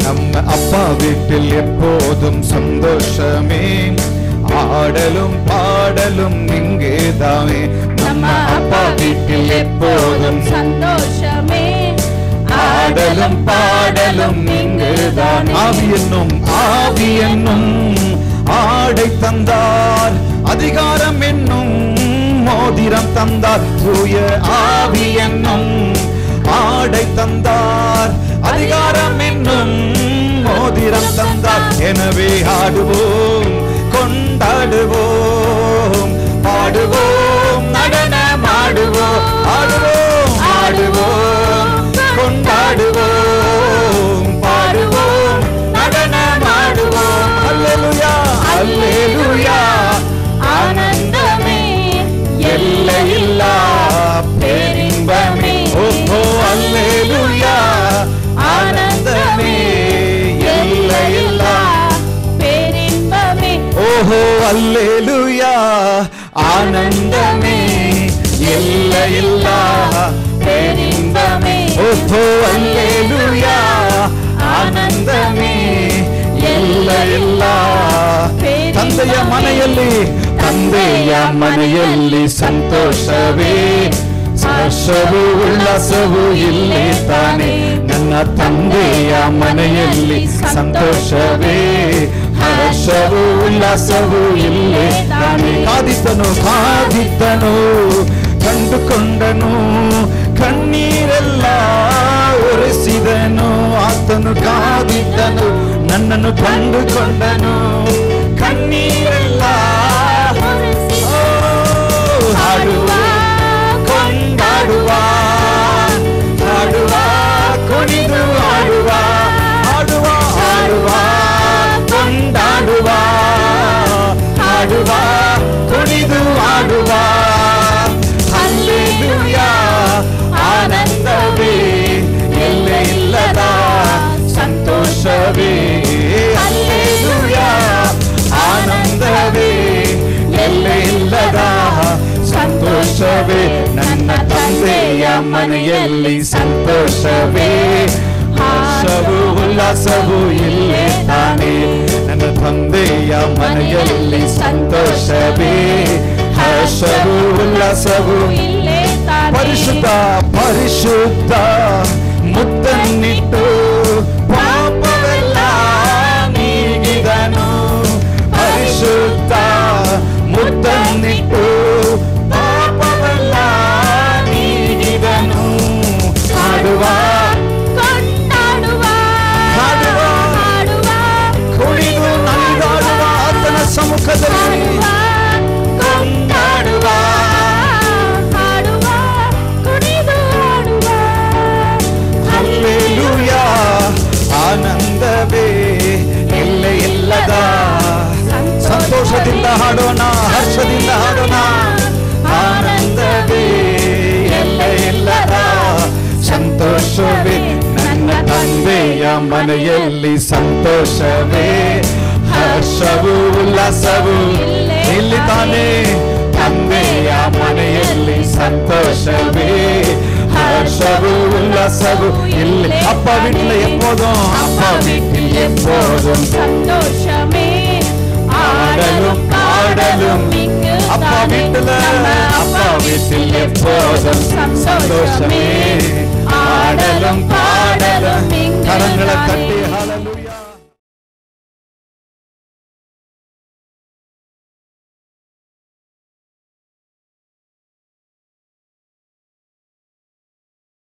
நம்ம அப்பா வீட்டில் எப்போதும் சந்தோஷமே, ஆடலும் பாடலும் இங்கேதானே. நம்ம அப்பா வீட்டில் எப்போதும் சந்தோஷமே, ஆடலும் பாடலும் இங்கேதானே. ஆவி என்னும் ஆடை தந்தார், அதிகாரம் என்னும் மோதிரம் தந்தார். தூய ஆவி என்னும் ஆடை தந்தார், அதிகாரம் என்னும் மோதிரம் தந்தார். எனவே ஆடுவோம், கொண்டாடுவோம், பாடுவோம், நடனமாடுவோம். ஆடுவோம், ஆடுவோம், கொண்டாடுவோம், பாடுவோம், நடனமாடுவோம். அல்லேலூயா, அல்லேலூயா. ஆனந்தமே, எல்லையில்லா பேரின்பமே. ஓஹோ அல்லேலூயா. ஆனந்தமே, எல்லையில்லா பேரின்பமே. ஓஹோ அல்லேலூயா. ஆனந்தமே, எல்லையில்லா பேரின்பமே. ஓஹோ அல்லேலூயா. ಆನಂದಮೇ ಎಲ್ಲ ತಂದೆಯ ಮನೆಯಲ್ಲಿ ತಂದೆಯ ಮನೆಯಲ್ಲಿ ಸಂತೋಷವೇ ಹರ್ಷವೂ ಉಲ್ಲಾಸವೂ ಇಲ್ಲೇ ತಾನೆ ನನ್ನ ತಂದೆಯ ಮನೆಯಲ್ಲಿ ಸಂತೋಷವೇ ಹರ್ಷವೂ ಉಲ್ಲಾಸವೂ ಇಲ್ಲೇ ತಾನೆ ಕಾದಿದ್ದನು ಕಂಡುಕೊಂಡನು ಕಣ್ಣೀರೆಲ್ಲ ಒರೆಸಿದನು ಆತನು ಕಾದಿದ್ದನು ನನ್ನನ್ನು ಕಂಡುಕೊಂಡನು ಕಣ್ಣೀರೆಲ್ಲ ಹಾಡುವ ಕೊಂಡಾಡುವ ಹಾಡುವ ಕುಣಿದು ಹಾಡುವ ಹಾಡುವ ಹಾಡುವ ಕೊಂಡಾಡುವ ಹಾಡುವ ಕುಣಿದು ಹಾಡುವ ಹಲ್ಲೆಲೂಯಾ ಆನಂದವೇ ಎಲ್ಲೇ ಇಲ್ಲದ ಸಂತೋಷವೇ ಹಲ್ಲೆಲೂಯಾ ಆನಂದವೇ ಎಲ್ಲೇ ಇಲ್ಲದ ಸಂತೋಷವೇ ನನ್ನ ತಂದೆಯ ಮನೆಯಲ್ಲಿ ಸಂತೋಷವೇ ಹರ್ಷವೂ ಉಲ್ಲಾಸವೂ ಇಲ್ಲೇ ತಾನೆ ನನ್ನ ತಂದೆಯ ಮನೆಯಲ್ಲಿ ಸಂತೋಷವೇ ಹರ್ಷವೂ ಉಲ್ಲಾಸವೂ ಇಲ್ಲೇ ತಾನೆ ಪರಿಶುದ್ಧ ಪರಿಶುದ್ಧ ಮುತ್ತನ್ನಿಟ್ಟು ಪಾಪವೆಲ್ಲ ನೀಗಿದನು ಪರಿಶುದ್ಧ ಮುತ್ತನ್ನಿಟ್ಟು ಪಾಪವೆಲ್ಲ ನೀಗಿದನು ಹಾಡುವ ಕೊಂಡಾಡುವ ಹಾಡುವ ಹಾಡುವ ಕುಣಿದು ನಲಿದಾಡುವ ಆತನ ಸಮ್ಮುಖದಲ್ಲಿ ಕೊಂಡಾಡುವ ಹಾಡುವ ಕುಣಿದು ಹಾಡುವ ಹಲ್ಲೆಲೂಯಾ ಆನಂದವೇ ಎಲ್ಲೇ ಇಲ್ಲದ ಸಂತೋಷದಿಂದ ಹಾಡೋಣ ಹರ್ಷದಿಂದ ಹಾಡೋಣ ಆನಂದವೇ ಎಲ್ಲೇ ಇಲ್ಲದ ಸಂತೋಷವೇ ನನ್ನ ತಂದೆಯ ಮನೆಯಲ್ಲಿ ಸಂತೋಷವೇ ಹರ್ಷವೂ ಉಲ್ಲಾಸವೂ ಇಲ್ಲಿ ತಾನೇ ತಂದೆಯ ಮನೆಯಲ್ಲಿ ಸಂತೋಷವೇ ಹರ್ಷವೂ ಉಲ್ಲಾಸವೂ ಇಲ್ಲಿ ಅಪ್ಪ வீட்டில் எப்போதும் அப்பா வீட்டில் எப்போதும் சந்தோஷமே ஆடலும் பாடலும் அப்பா வீட்டில் எப்போதும் சந்தோஷமே ஆடலும் பாடலும் கரங்களை தட்டி